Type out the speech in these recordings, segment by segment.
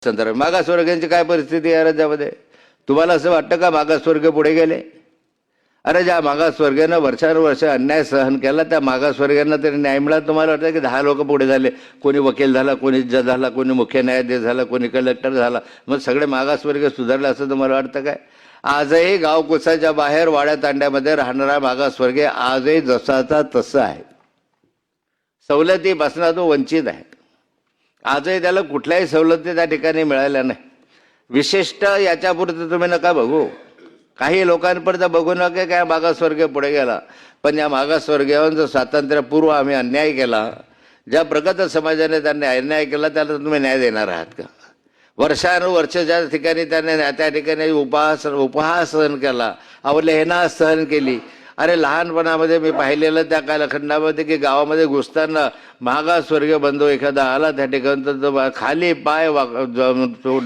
संदर्भ मागासवर्गीयांची काय परिस्थिती आहे राज्यामध्ये? तुम्हाला असं वाटतं का मागासवर्गीय पुढे गेले? अरे ज्या मागासवर्गीयानं वर्षानुवर्ष अन्याय सहन केला त्या मागासवर्गीयांना तरी न्याय मिळाला. तुम्हाला वाटतं की 10 लोक पुढे झाले, कोणी वकील झाला, कोणी जज झाला, कोणी मुख्य न्यायाधीश झाला, कोणी कलेक्टर झाला, मग सगळे मागासवर्गीय सुधारले असं तुम्हाला वाटतं काय? आजही गावकुसाच्या बाहेर वाड्या तांड्यामध्ये राहणारा मागासवर्गीय आजही जसाचा तसा आहे. सवलतीपासून तो वंचित आहे. आजही त्याला कुठल्याही सवलती त्या ठिकाणी मिळाल्या नाही. विशिष्ट याच्यापुरतं तुम्ही नका बघू, काही लोकांपर्यंत बघू नका काय मागासवर्गीय पुढे गेला, पण या मागासवर्गीयांचं स्वातंत्र्यपूर्व आम्ही अन्याय केला, ज्या प्रगत समाजाने त्यांनी अन्याय केला त्याला तुम्ही न्याय देणार आहात का? वर्षानुवर्ष ज्या ठिकाणी त्यांनी त्या ठिकाणी उपहास सहन केला, अवहेलना सहन केली. अरे लहानपणामध्ये मी पाहिलेलं त्या कालखंडामध्ये की गावामध्ये घुसताना मागासवर्गीय बंधू एखादा आला त्या ठिकाणी तर खाली पाय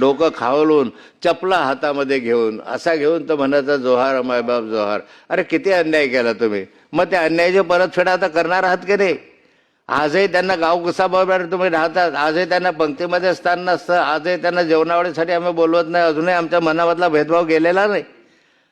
डोकं खावलून चपला हातामध्ये घेऊन असा घेऊन तो म्हणायचा जोहार मायबाप जोहार. अरे किती अन्याय केला तुम्ही, मग त्या अन्यायाची परतफेड आता करणार आहात की नाही? आजही त्यांना गावकुसाबरोबर तुम्ही राहतात, आजही त्यांना पंक्तीमध्ये स्थान नसतं, आजही त्यांना जेवणावळीसाठी आम्ही बोलवत नाही, अजूनही आमच्या मनामधला भेदभाव गेलेला नाही.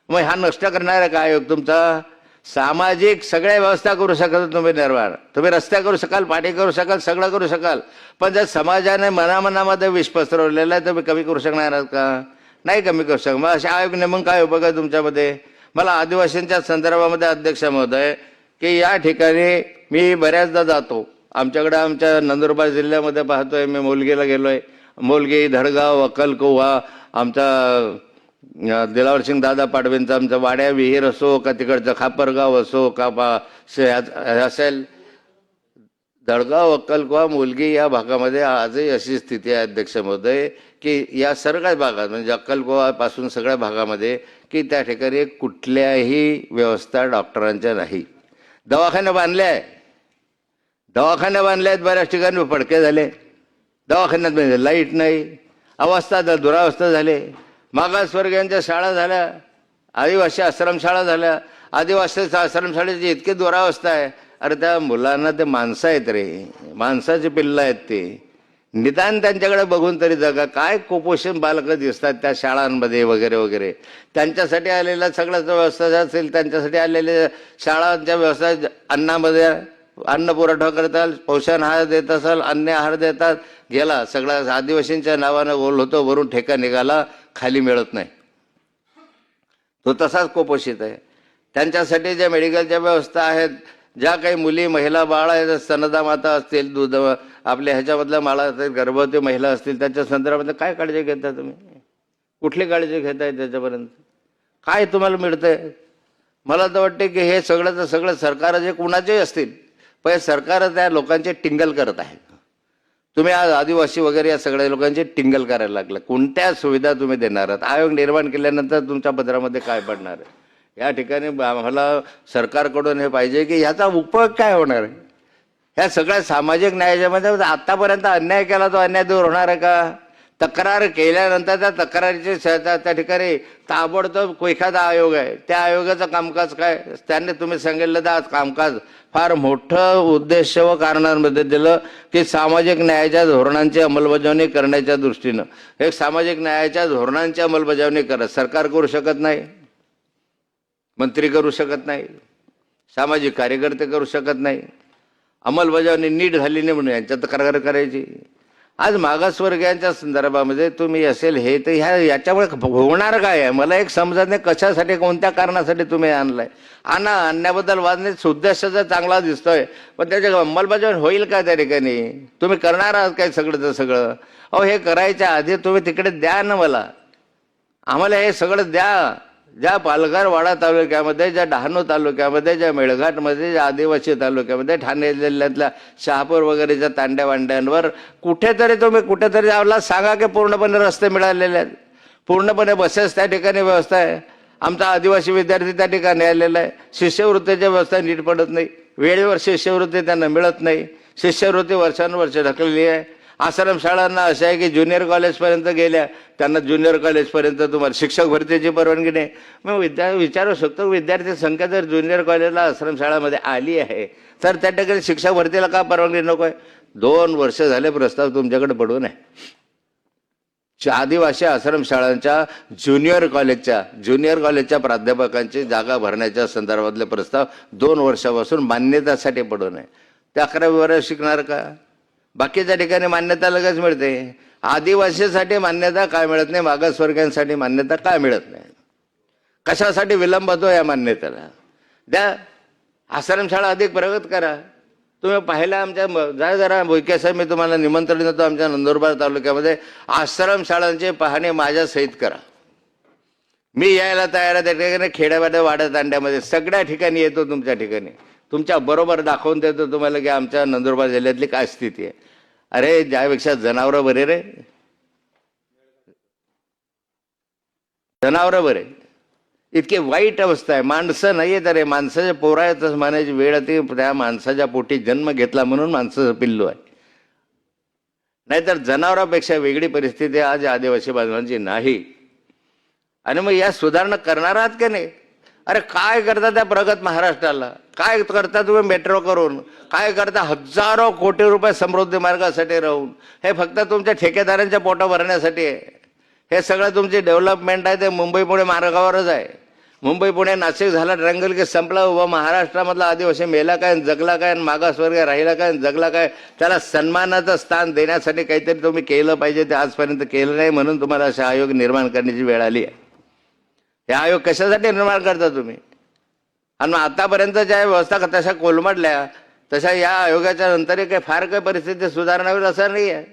मग हा नष्ट करणारा काय योग तुमचा? सामाजिक सगळ्या व्यवस्था करू शकाल तुम्ही, निर्माण तुम्ही रस्ते करू शकाल, पाठी करू शकाल, सगळं करू शकाल, पण जर समाजाने मनामनामध्ये विष पसरवलेलं आहे तुम्ही कमी करू शकणार आहात का? नाही कमी करू शकत. मग अशा आयोग नेमून काय उपयोग आहे तुमच्यामध्ये? मला आदिवासींच्या संदर्भामध्ये अध्यक्ष महोदय की या ठिकाणी मी बऱ्याचदा जातो, आमच्याकडे आमच्या नंदुरबार जिल्ह्यामध्ये पाहतोय, मी मोलगीला गेलोय, मोलगी, धडगाव, अक्कलकोवा, आमचा दिलावरसिंग दादा पाडवेंचा आमचा वाड्या विहीर असो का तिकडचं खापरगाव असो का असेल, धडगाव, अक्कलकोवा, मुलगी या भागामध्ये आजही अशी स्थिती आहे अध्यक्ष महोदय की या सगळ्या भागात म्हणजे अक्कलकोवा पासून सगळ्या भागामध्ये की त्या ठिकाणी कुठल्याही व्यवस्था डॉक्टरांच्या नाही. दवाखाने बांधले आहे, दवाखाने बांधले आहेत, बऱ्याच ठिकाणी फडके झाले दवाखान्यात, म्हणजे लाईट नाही, अवस्था दुरावस्था झाले. मागासवर्गीयांच्या शाळा झाल्या, आदिवासी आश्रमशाळा झाल्या, आदिवासी आश्रमशाळेची इतकी दुरावस्था आहे. अरे त्या मुलांना ते माणसं आहेत रे, माणसाची पिल्लं आहेत ते, निदान त्यांच्याकडे बघून तरी जगा. काय कुपोषण बालकं दिसतात त्या शाळांमध्ये वगैरे वगैरे. त्यांच्यासाठी आलेल्या सगळ्याच व्यवस्था असेल, त्यांच्यासाठी आलेल्या शाळांच्या व्यवस्था, अन्नामध्ये अन्न पुरवठा करताल, पोषण आहार देत असाल, अन्न आहार देतात, गेला सगळा आदिवासींच्या नावानं गोल होतो, वरून ठेका निघाला, खाली मिळत नाही, तो तसाच कुपोषित आहे. त्यांच्यासाठी ज्या मेडिकलच्या व्यवस्था आहेत, ज्या काही मुली महिला बाळ आहेत, स्तनदा माता असतील, दूध आपल्या ह्याच्यामधल्या माळा असतील, गर्भवती महिला असतील, त्याच्या संदर्भामध्ये काय काळजी घेता तुम्ही? कुठली काळजी घेताय त्याच्यापर्यंत? काय तुम्हाला मिळतंय? मला तर वाटते की हे सगळं सरकार जे कुणाचेही असतील पण सरकार त्या लोकांचे टिंगल करत आहे. तुम्ही आज आदिवासी वगैरे या सगळ्या लोकांचे टिंगल करायला लागले. कोणत्या सुविधा तुम्ही देणार आहात? आयोग निर्माण केल्यानंतर तुमच्या पदरामध्ये काय पडणार आहे? या ठिकाणी आम्हाला सरकारकडून हे पाहिजे की ह्याचा उपयोग काय होणार आहे? ह्या सगळ्या सामाजिक न्यायामध्ये आतापर्यंत अन्याय केला तो अन्याय दूर होणार आहे का? तक्रार केल्यानंतर त्या तक्रारीचे त्या ठिकाणी ताबडतोब एखादा आयोग आहे, त्या आयोगाचं कामकाज काय? त्यांनी तुम्ही सांगितलं तर आज कामकाज फार मोठं उद्देश व कारणांमध्ये दिलं की सामाजिक न्यायाच्या धोरणांची अंमलबजावणी करण्याच्या दृष्टीनं एक सामाजिक न्यायाच्या धोरणांची अंमलबजावणी करत सरकार करू शकत नाही, मंत्री करू शकत नाही, सामाजिक कार्यकर्ते करू शकत नाही. अंमलबजावणी नीट झाली नाही म्हणून यांच्या तक्रार करायची. आज मागासवर्गीयांच्या संदर्भामध्ये तुम्ही असेल हे तर याच्यामुळे होणार काय आहे मला एक समजत नाही. कशासाठी, कोणत्या कारणासाठी तुम्ही आणलाय? आणण्याबद्दल वाद नाही, उद्देश जर चांगला दिसतोय, पण त्याची अंमलबजावणी होईल का त्या ठिकाणी? तुम्ही करणार आहात काय सगळं सगळं? अहो हे करायच्या आधी तुम्ही तिकडे द्या ना, आम्हाला हे सगळं द्या. ज्या पालघर वाडा तालुक्यामध्ये, ज्या डहाणू तालुक्यामध्ये, ज्या मेळघाटमध्ये, ज्या आदिवासी तालुक्यामध्ये, ठाणे जिल्ह्यातल्या शहापूर वगैरेच्या तांड्या वांड्यांवर कुठेतरी आम्हाला सांगा की पूर्णपणे रस्ते मिळालेले आहेत, पूर्णपणे बसेस त्या ठिकाणी व्यवस्था आहे. आमचा आदिवासी विद्यार्थी त्या ठिकाणी आलेला आहे. शिष्यवृत्तीची व्यवस्था नीट पडत नाही, वेळेवर शिष्यवृत्ती त्यांना मिळत नाही, शिष्यवृत्ती वर्षानुवर्ष ढकलली आहे. आश्रमशाळांना असं आहे की ज्युनियर कॉलेजपर्यंत गेल्या, त्यांना ज्युनियर कॉलेजपर्यंत तुम्हाला शिक्षक भरतीची परवानगी नाही. मग विचारू शकतो विद्यार्थी संख्या जर ज्युनियर कॉलेजला आश्रमशाळामध्ये आली आहे तर त्या ठिकाणी शिक्षक भरतीला का परवानगी नको आहे? 2 वर्ष झाले प्रस्ताव तुमच्याकडे पडून आहे. आदिवासी आश्रमशाळांच्या ज्युनियर कॉलेजच्या प्राध्यापकांची जागा भरण्याच्या संदर्भातले प्रस्ताव 2 वर्षापासून मान्यतासाठी पडून आहे. ते 11वी वर्ष शिकणार का? बाकीच्या ठिकाणी मान्यता लगेच मिळते. आदिवासीसाठी मान्यता काय मिळत नाही? मागासवर्गीयांसाठी मान्यता काय मिळत नाही? कशासाठी विलंब होतो या मान्यतेला? द्या, आश्रमशाळा अधिक प्रगत करा. तुम्ही पाहिला आमच्या जा जरा मोहिके साहेब, मी तुम्हाला निमंत्रण देतो आमच्या नंदुरबार तालुक्यामध्ये आश्रमशाळांची पाहणी माझ्या सहित करा. मी यायला तयार आहे. त्या ठिकाणी खेड्यामध्ये वाड्या तांड्यामध्ये सगळ्या ठिकाणी येतो, तुमच्या ठिकाणी तुमच्या बरोबर दाखवून देतो तुम्हाला की आमच्या नंदुरबार जिल्ह्यातली काय स्थिती आहे. अरे ज्यापेक्षा जनावरं बरे रे, जनावरं बरे. इतकी वाईट अवस्था आहे. माणसं नाही तर माणसाच्या पोरायतच मानायची वेळ ती त्या माणसाच्या पोटी जन्म घेतला म्हणून माणसाचं पिल्लू आहे. नाहीतर जनावरांपेक्षा वेगळी परिस्थिती आज आदिवासी बांधवांची नाही. आणि मग या सुधारणा करणार आहात की नाही? अरे काय करता त्या प्रगत महाराष्ट्राला? काय करता तुम्ही मेट्रो करून? काय करता हजारो कोटी रुपये समृद्धी मार्गासाठी राहून? हे फक्त तुमच्या ठेकेदारांच्या पोटा भरण्यासाठी आहे. हे सगळं तुमची डेव्हलपमेंट आहे ते मुंबई पुणे मार्गावरच आहे. मुंबई पुणे नाशिक झाला ट्रँगल की संपला. उभा महाराष्ट्रामधला आदिवासी मेला काय, जगला काय, मागासवर्गीय राहिला काय, जगला काय? त्याला सन्मानाचं स्थान देण्यासाठी काहीतरी तुम्ही केलं पाहिजे. ते आजपर्यंत केलं नाही म्हणून तुम्हाला असे आयोग निर्माण करण्याची वेळ आली आहे. हे आयोग कशासाठी निर्माण करता तुम्ही? आणि आतापर्यंत ज्या व्यवस्था तशा कोलमडल्या तशा या आयोगाच्या नंतर काही फार काही परिस्थिती सुधारणा होईल असं नाही आहे,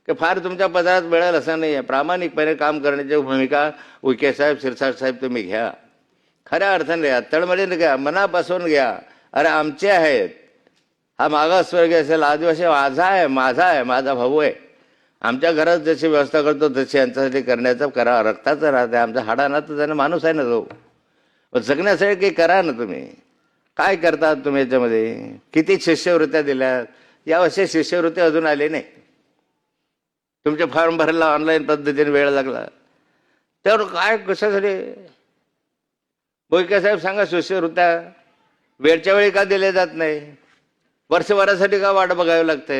की फार तुमच्या पदरात मिळेल असं नाही आहे. प्रामाणिकपणे काम करण्याची भूमिका उईके साहेब, शिरसाट साहेब तुम्ही घ्या. खऱ्या अर्थाने घ्या, तळमळीने घ्या, मनापासून घ्या. अरे आमचे आहेत, हा मागासवर्गीय असेल, आदिवासी माझा आहे, माझा भाऊ आहे. आमच्या घरात जशी व्यवस्था करतो तशी यांच्यासाठी करण्याचं करा. रक्ताचं राहते आमच्या हाडाना, तर त्याने माणूस आहे ना तो. जगण्यासाठी काही करा ना तुम्ही. काय करतात तुम्ही याच्यामध्ये? किती शिष्यवृत्त्या दिल्यात? यावर्षी शिष्यवृत्ती अजून आली नाही. तुमचे फॉर्म भरायला ऑनलाईन पद्धतीने वेळ लागला. त्यावर काय कशासाठी? मोहिके साहेब सांगा, शिष्यवृत्त्या वेळच्या वेळी का दिले जात नाही? वर्षभरासाठी का वाट बघावी लागते?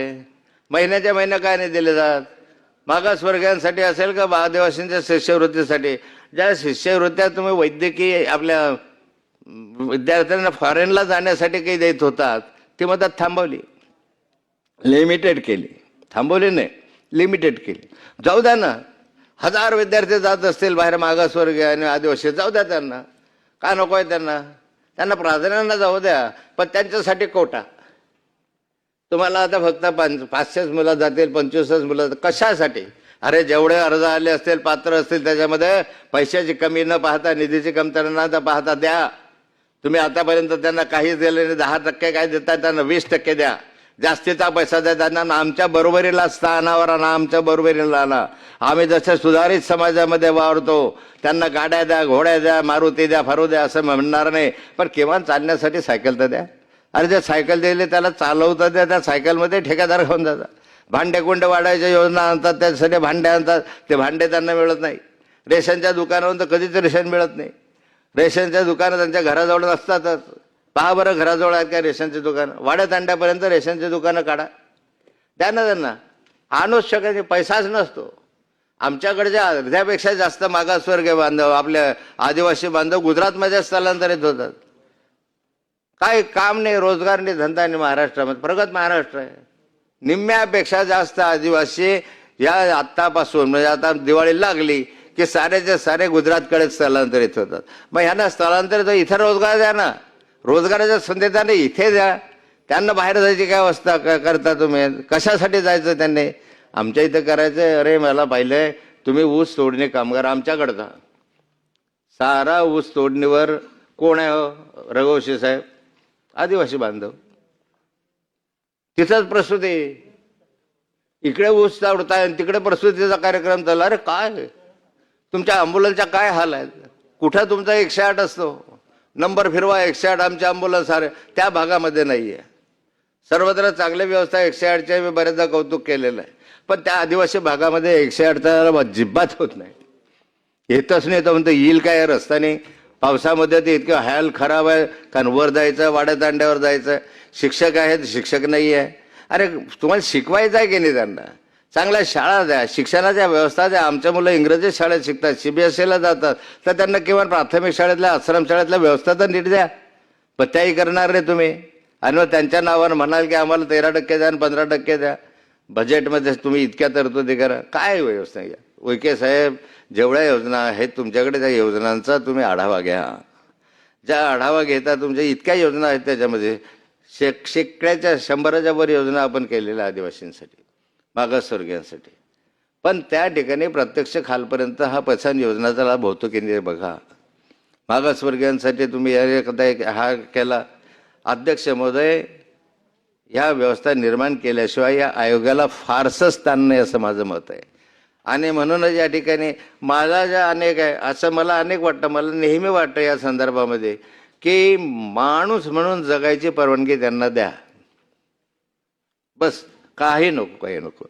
महिन्याच्या महिन्या काय नाही दिले जात? मागासवर्गीयांसाठी असेल का आदिवासींच्या शिष्यवृत्तीसाठी? ज्या शिष्यवृत्त्या तुम्ही वैद्यकीय आपल्या विद्यार्थ्यांना फॉरेनला जाण्यासाठी काही देत होतात ती मदत थांबवली, लिमिटेड केली. थांबवली नाही, लिमिटेड केली. जाऊ द्या ना, 1000 विद्यार्थी जात असतील बाहेर मागासवर्गीय आणि आदिवासी, जाऊ द्या त्यांना. का नको आहे त्यांना? त्यांना प्राधान्यानं जाऊ द्या, पण त्यांच्यासाठी कोटा. तुम्हाला आता फक्त 500 मुलं जातील, 25 मुलं, कशासाठी? अरे जेवढे अर्ज आले असतील, पात्र असतील, त्याच्यामध्ये पैशाची कमी न पाहता, निधीची कमतरता न पाहता द्या. तुम्ही आतापर्यंत त्यांना काहीच दिले नाही. 10% काय देतात त्यांना? 20% द्या. जास्तीचा पैसा द्या त्यांना. आमच्या बरोबरीला स्थानावर आणा, आमच्या बरोबरीला आणा. आम्ही जसे सुधारित समाजामध्ये वावरतो त्यांना गाड्या द्या, घोड्या द्या, मारुती द्या, फारू द्या असं म्हणणार नाही, पण किमान चालण्यासाठी सायकल तर द्या. अरे जे सायकल दिली त्याला चालवतात द्या. त्या सायकलमध्ये ठेकेदार खाऊन जातात. भांडे कुंडे वाढायच्या योजना आणतात, त्यासाठी भांडे आणतात, ते भांडे त्यांना मिळत नाही. रेशनच्या दुकानावरून तर कधीच रेशन मिळत नाही. रेशनच्या दुकानं त्यांच्या घराजवळ असतातच. पहा बरं घराजवळ आहेत का रेशनचे दुकानं? वाड्या तांड्यापर्यंत रेशनचे दुकानं काढा, द्या ना त्यांना. आणूच शकत नाही, पैसाच नसतो. आमच्याकडच्या अर्ध्यापेक्षा जास्त मागासवर्गीय बांधव, आपल्या आदिवासी बांधव गुजरातमध्ये स्थलांतरित होतात. काय काम नाही, रोजगार नाही, धंदा नाही. महाराष्ट्रामध्ये प्रगत महाराष्ट्र आहे. निम्म्यापेक्षा जास्त आदिवासी या आत्तापासून, म्हणजे आता दिवाळी लागली की सारेचे सारे गुजरातकडे स्थलांतरित होतात. मग ह्यांना स्थलांतरित इथं रोजगार द्या ना. रोजगाराच्या संधी त्यांना इथे द्या. त्यांना बाहेर जायची काय अवस्था करता तुम्ही? कशासाठी जायचं त्यांनी? आमच्या इथं करायचं. अरे मला पाहिलंय तुम्ही ऊस तोडणी कामगार आमच्याकडचा सारा ऊस तोडणीवर कोण आहे हो? रघुवंशी साहेब, आदिवासी बांधव. तिथंच प्रसूती, इकडे ऊस तोडताय आणि तिकडे प्रसूतीचा कार्यक्रम चालला. अरे काय तुमच्या अँब्युलन्सच्या काय हाल आहेत? कुठं तुमचा 108 असतो? नंबर फिरवा 108. आमच्या अँब्युलन्स सारे त्या भागामध्ये नाही आहे. सर्वत्र चांगली व्यवस्था 108चे मी बरेचदा कौतुक केलेलं आहे, पण त्या आदिवासी भागामध्ये 108चा अजिबात होत नाही. येतच नाही तर म्हणतो येईल काय रस्त्याने. पावसामध्ये ते इतकं हाल खराब आहे, कारण वर जायचं, वाड्या तांड्यावर जायचं. शिक्षक आहेत, शिक्षक नाही आहे. अरे तुम्हाला शिकवायचं आहे की नाही त्यांना? चांगल्या शाळा द्या, शिक्षणाच्या व्यवस्था द्या. आमच्या मुलं इंग्रजी शाळेत शिकतात, CBSE जातात, तर त्यांना किमान प्राथमिक शाळेतल्या आश्रम शाळेतल्या व्यवस्था तर नीट द्या. पण त्याही करणार नाही तुम्ही. आणि मग त्यांच्या नावानं म्हणाल की आम्हाला 13% द्या आणि 15% द्या. बजेटमध्ये तुम्ही इतक्या तरतुदी करा. काय व्यवस्था घ्या उईके साहेब. जेवढ्या योजना आहेत तुमच्याकडे त्या योजनांचा तुम्ही आढावा घ्या. ज्या आढावा घेता तुमच्या इतक्या योजना आहेत त्याच्यामध्ये शेकड्याच्या 100च्या वर योजना आपण केलेल्या आदिवासींसाठी, मागासवर्गीयांसाठी. पण त्या ठिकाणी प्रत्यक्ष खालपर्यंत हा पसंत योजनाचा लाभ होतो की नाही बघा. मागासवर्गीयांसाठी तुम्ही हा केला. अध्यक्ष महोदय, ह्या व्यवस्था निर्माण केल्याशिवाय या आयोगाला फारसं स्थान नाही असं माझं मत आहे. आणि म्हणूनच या ठिकाणी माझा ज्या अनेक आहे असं मला अनेक वाटतं, मला नेहमी वाटतं या संदर्भामध्ये की माणूस म्हणून जगायची परवानगी त्यांना द्या. बस, काही नको, काही नको.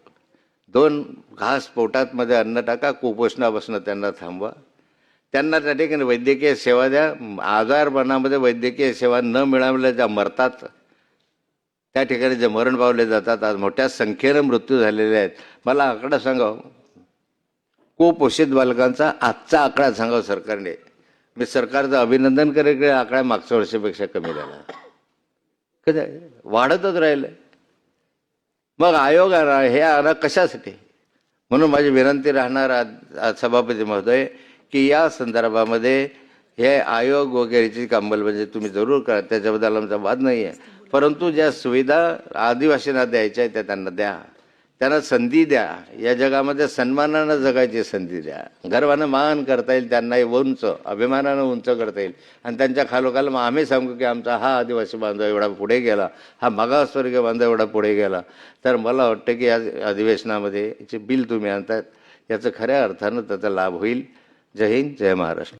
2 घास पोटात मध्ये अन्न टाका, कुपोषणापासून त्यांना थांबवा. त्यांना त्या ठिकाणी वैद्यकीय सेवा द्या. आजारपणामध्ये वैद्यकीय सेवा न मिळाल्या ज्या मरतात, त्या ठिकाणी जे मरण पावले जातात, आज मोठ्या संख्येनं मृत्यू झालेले आहेत. मला आकडा सांगाव, कुपोषित बालकांचा आजचा आकडा सांगाव सरकारने. मी सरकारचं अभिनंदन करेन की आकडा मागच्या वर्षापेक्षा कमी झाला. कधी वाढतच राहिलं. मग आयोग हे आला कशासाठी? म्हणून माझी विनंती राहणार सभापती महोदय की या संदर्भामध्ये हे आयोग वगैरेची अंमलबजावणी तुम्ही जरूर करा. त्याच्याबद्दल आमचा वाद नाही आहे. परंतु ज्या सुविधा आदिवासींना द्यायच्या आहेत त्या त्यांना द्या. त्यांना संधी द्या. या जगामध्ये सन्मानानं जगायची संधी द्या. गर्वानं मान करता येईल त्यांना, उंच अभिमानानं उंच करता येईल. आणि त्यांच्या खालोखाल मग आम्ही सांगू की आमचा हा आदिवासी बांधव एवढा पुढे गेला, हा मागासवर्गीय बांधव एवढा पुढे गेला. तर मला वाटतं की या अधिवेशनामध्ये याचे बिल तुम्ही आणतात, याचं खऱ्या अर्थानं त्याचा लाभ होईल. जय हिंद, जय महाराष्ट्र.